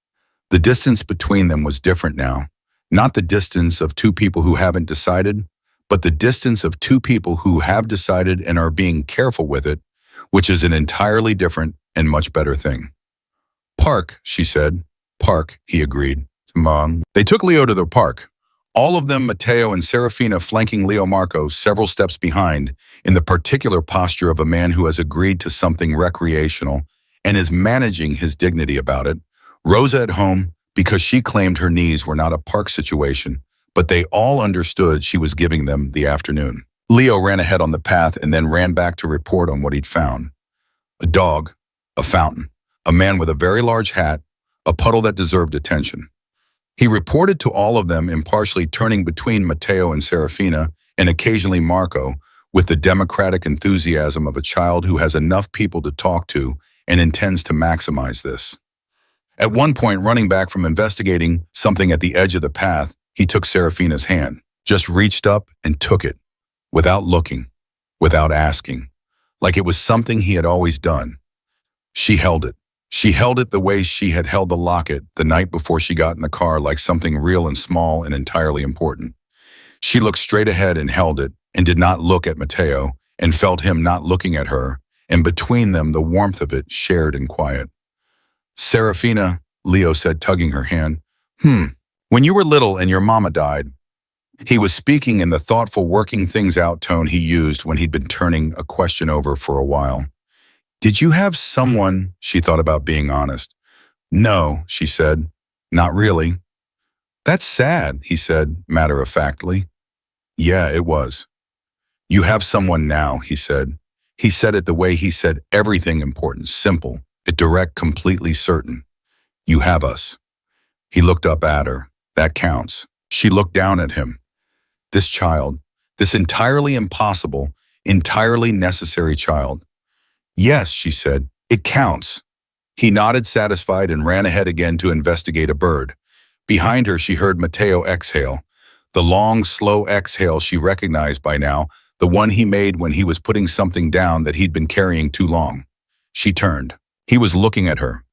The distance between them was different now. Not the distance of 2 people who haven't decided, but the distance of 2 people who have decided and are being careful with it, which is an entirely different and much better thing. "Park," she said. "Park," he agreed. "Mom." They took Leo to the park. All of them, Matteo and Serafina, flanking Leo Marco several steps behind, in the particular posture of a man who has agreed to something recreational and is managing his dignity about it. Rosa at home, because she claimed her knees were not a park situation, but they all understood she was giving them the afternoon. Leo ran ahead on the path and then ran back to report on what he'd found. A dog, a fountain, a man with a very large hat, a puddle that deserved attention. He reported to all of them, impartially turning between Matteo and Serafina, and occasionally Marco, with the democratic enthusiasm of a child who has enough people to talk to and intends to maximize this. At one point, running back from investigating something at the edge of the path, he took Serafina's hand, just reached up and took it, without looking, without asking, like it was something he had always done. She held it. She held it the way she had held the locket the night before she got in the car, like something real and small and entirely important. She looked straight ahead and held it, and did not look at Matteo, and felt him not looking at her, and between them the warmth of it shared in quiet. "Serafina," Leo said, tugging her hand. When you were little and your mama died." He was speaking in the thoughtful, working things out tone he used when he'd been turning a question over for a while. "Did you have someone?" She thought about being honest. "No," she said. "Not really." "That's sad," he said, matter-of-factly. "Yeah, it was." "You have someone now," he said. He said it the way he said everything important, simple, direct, completely certain. "You have us." He looked up at her. That counts. She looked down at him. This child, this entirely impossible, entirely necessary child. "Yes," she said, "it counts." He nodded satisfied and ran ahead again to investigate a bird. Behind her, she heard Matteo exhale. The long, slow exhale she recognized by now, the one he made when he was putting something down that he'd been carrying too long. She turned. He was looking at her.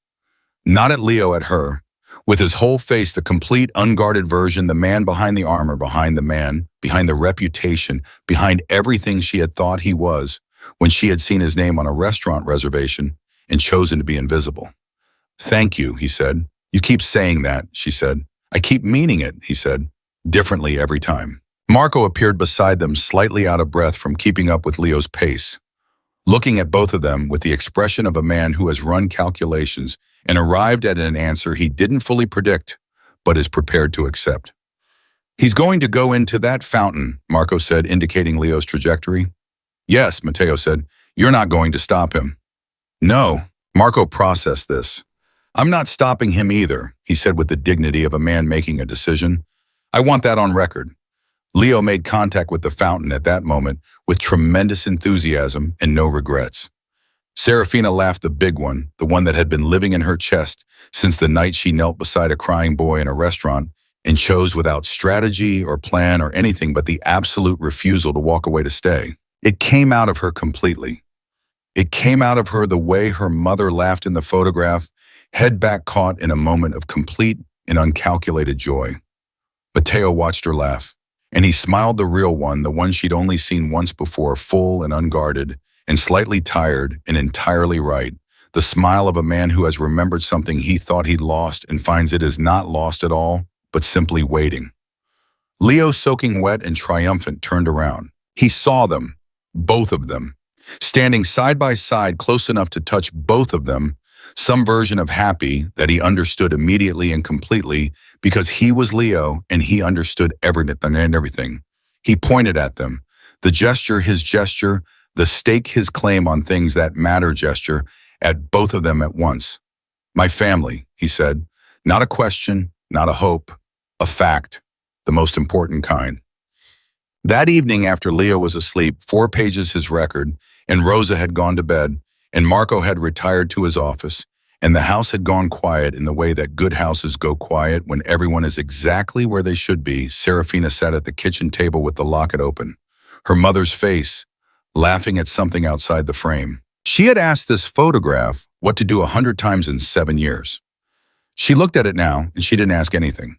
Not at Leo, at her. With his whole face, the complete, unguarded version, the man behind the armor, behind the man, behind the reputation, behind everything she had thought he was when she had seen his name on a restaurant reservation and chosen to be invisible. "Thank you," he said. "You keep saying that," she said. "I keep meaning it," he said, differently every time. Marco appeared beside them, slightly out of breath from keeping up with Leo's pace, looking at both of them with the expression of a man who has run calculations and arrived at an answer he didn't fully predict, but is prepared to accept. "He's going to go into that fountain," Marco said, indicating Leo's trajectory. "Yes," Matteo said. "You're not going to stop him." "No." Marco processed this. "I'm not stopping him either," he said with the dignity of a man making a decision. "I want that on record." Leo made contact with the fountain at that moment with tremendous enthusiasm and no regrets. Serafina laughed, the big one, the one that had been living in her chest since the night she knelt beside a crying boy in a restaurant and chose without strategy or plan or anything but the absolute refusal to walk away to stay. It came out of her completely. It came out of her the way her mother laughed in the photograph, head back caught in a moment of complete and uncalculated joy. Matteo watched her laugh, and he smiled, the real one, the one she'd only seen once before, full and unguarded, and slightly tired and entirely right, the smile of a man who has remembered something he thought he'd lost and finds it is not lost at all, but simply waiting. Leo, soaking wet and triumphant, turned around. He saw them, both of them, standing side by side, close enough to touch both of them, some version of happy that he understood immediately and completely because he was Leo and he understood everything and everything. He pointed at them, the gesture, his gesture, the stake his claim on things that matter gesture, at both of them at once. "My family," he said, not a question, not a hope, a fact, the most important kind. That evening, after Leo was asleep, 4 pages his record, and Rosa had gone to bed, and Marco had retired to his office, and the house had gone quiet in the way that good houses go quiet when everyone is exactly where they should be, Serafina sat at the kitchen table with the locket open, her mother's face, laughing at something outside the frame. She had asked this photograph what to do 100 times in 7 years. She looked at it now, and she didn't ask anything.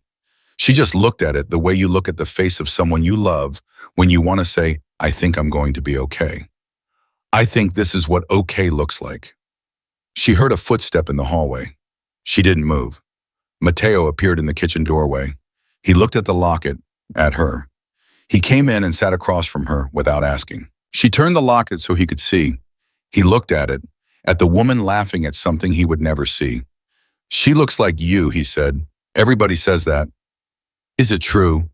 She just looked at it the way you look at the face of someone you love when you want to say, "I think I'm going to be okay. I think this is what okay looks like." She heard a footstep in the hallway. She didn't move. Matteo appeared in the kitchen doorway. He looked at the locket, at her. He came in and sat across from her without asking. She turned the locket so he could see. He looked at it, at the woman laughing at something he would never see. "She looks like you," he said. "Everybody says that." "Is it true?"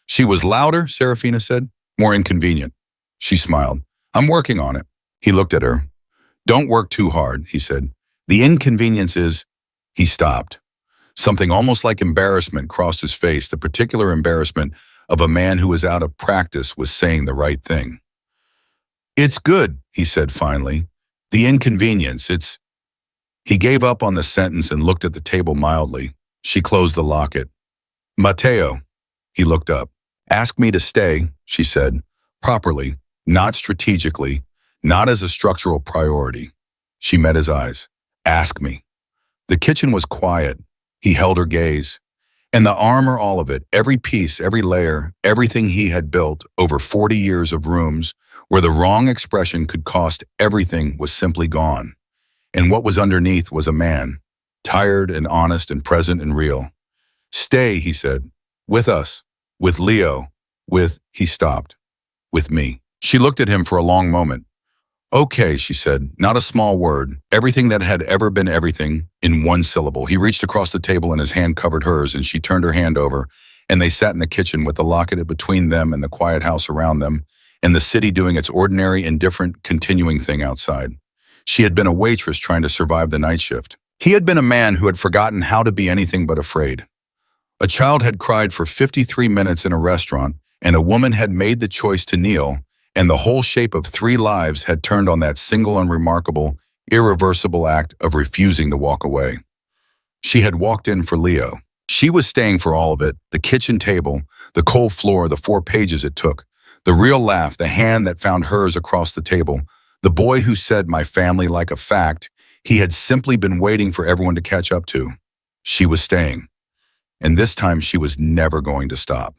"She was louder," Serafina said. "More inconvenient." She smiled. "I'm working on it." He looked at her. "Don't work too hard," he said. "The inconvenience is—" He stopped. Something almost like embarrassment crossed his face, the particular embarrassment of a man who is out of practice with saying the right thing. "It's good," he said finally. "The inconvenience, it's—" He gave up on the sentence and looked at the table mildly. She closed the locket. "Matteo." He looked up. "Ask me to stay," she said, properly, not strategically, not as a structural priority. She met his eyes. "Ask me." The kitchen was quiet. He held her gaze. And the armor, all of it, every piece, every layer, everything he had built over 40 years of rooms where the wrong expression could cost everything, was simply gone. And what was underneath was a man, tired and honest and present and real. "Stay," he said. "With us. With Leo. With—" He stopped. "With me." She looked at him for a long moment. "Okay," she said, not a small word, everything that had ever been everything, in one syllable. He reached across the table and his hand covered hers, and she turned her hand over, and they sat in the kitchen with the locket between them and the quiet house around them, and the city doing its ordinary, indifferent, continuing thing outside. She had been a waitress trying to survive the night shift. He had been a man who had forgotten how to be anything but afraid. A child had cried for 53 minutes in a restaurant, and a woman had made the choice to kneel, and the whole shape of 3 lives had turned on that single unremarkable, irreversible act of refusing to walk away. She had walked in for Leo. She was staying for all of it, the kitchen table, the cold floor, the 4 pages it took, the real laugh, the hand that found hers across the table, the boy who said my family like a fact he had simply been waiting for everyone to catch up to. She was staying, and this time she was never going to stop.